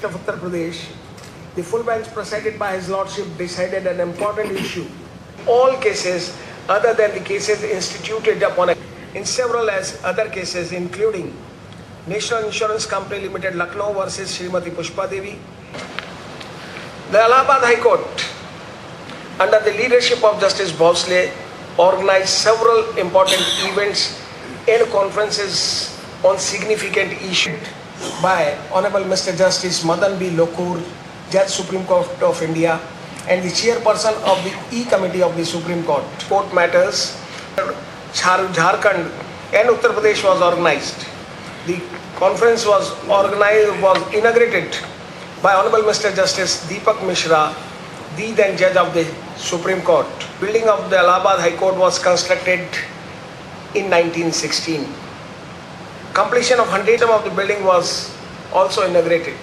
of Uttar Pradesh, the full bench presided by His Lordship decided an important issue. All cases other than the cases instituted upon in several as other cases including National Insurance Company Limited Lucknow versus Srimati Pushpa Devi. The Allahabad High Court under the leadership of Justice Bhosle organized several important events and conferences on significant issues by Honorable Mr. Justice Madan B. Lokur, Judge Supreme Court of India and the chairperson of the E Committee of the Supreme Court. Court matters, Jharkhand and Uttar Pradesh was organized. The conference was inaugurated by Honorable Mr. Justice Deepak Mishra, the then Judge of the Supreme Court. Building of the Allahabad High Court was constructed in 1916. Completion of 100th of the building was also inaugurated.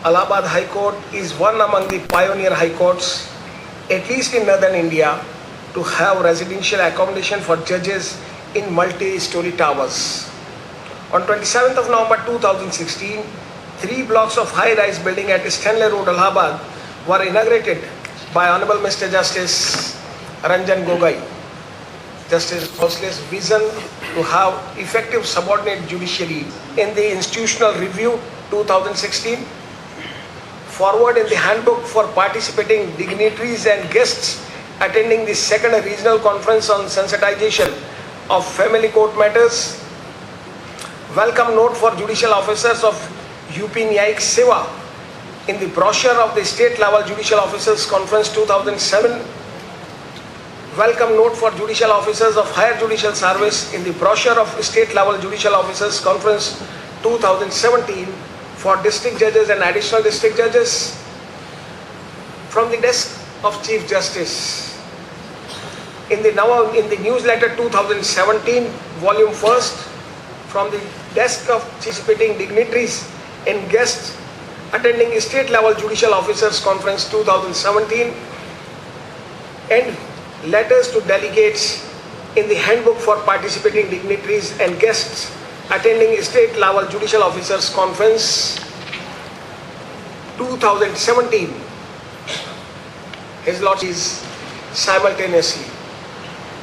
Allahabad High Court is one among the pioneer high courts, at least in northern India, to have residential accommodation for judges in multi-story towers. On 27th of November 2016, 3 blocks of high-rise building at Stanley Road, Allahabad were inaugurated by Honorable Mr. Justice Ranjan Gogoi. Justice Bhosle's vision to have effective subordinate judiciary in the Institutional Review 2016, forward in the handbook for participating dignitaries and guests attending the second regional conference on sensitization of family court matters, welcome note for judicial officers of UP Nyayik Seva in the brochure of the state level judicial officers conference 2007, welcome note for judicial officers of higher judicial service in the brochure of state level judicial officers conference 2017 for district judges and additional district judges from the desk of Chief Justice. In the newsletter 2017 volume 1st from the desk of participating dignitaries and guests attending state level judicial officers conference 2017 and letters to delegates in the handbook for participating dignitaries and guests attending state level judicial officers conference 2017. His Lordship is simultaneously.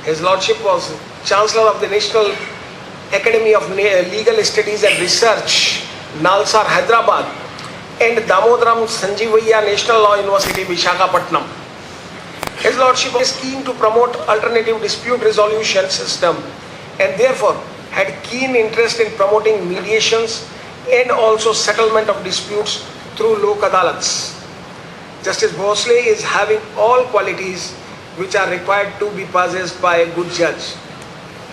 His Lordship was Chancellor of the National Academy of Legal Studies and Research, Nalsar, Hyderabad, and Damodaram Sanjeevayya National Law University, Visakhapatnam. His Lordship is keen to promote alternative dispute resolution system and therefore had keen interest in promoting mediations and also settlement of disputes through Lok Adalats. Justice Bhosle is having all qualities which are required to be possessed by a good judge.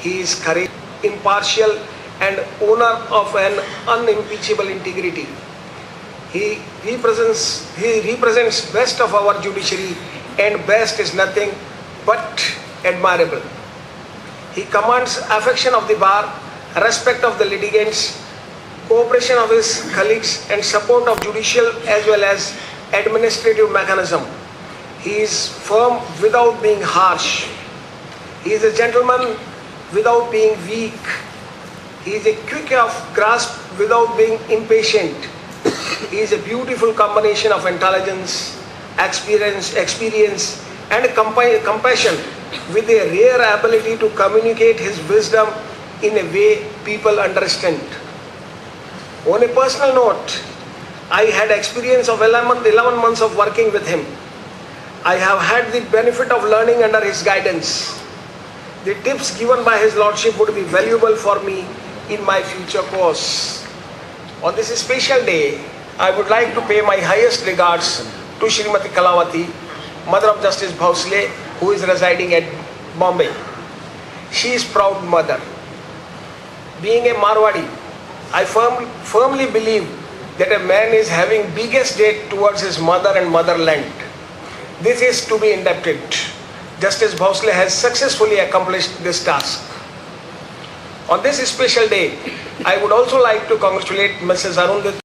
He is courageous, impartial and owner of an unimpeachable integrity. He represents best of our judiciary and best is nothing but admirable. He commands affection of the bar, respect of the litigants, cooperation of his colleagues and support of judicial as well as administrative mechanism. He is firm without being harsh. He is a gentleman without being weak. He is a quick of grasp without being impatient. He is a beautiful combination of intelligence, experience and compassion with a rare ability to communicate his wisdom in a way people understand. On a personal note, I had experience of 11 months of working with him. I have had the benefit of learning under his guidance. The tips given by His Lordship would be valuable for me in my future course. On this special day, I would like to pay my highest regards to Srimati Kalavati, Mother of Justice Bhosle, who is residing at Bombay. She is proud mother. Being a Marwadi, I firmly believe that a man is having biggest debt towards his mother and motherland. This is to be indebted. Justice Bhosle has successfully accomplished this task. On this special day, I would also like to congratulate Mrs. Arundhati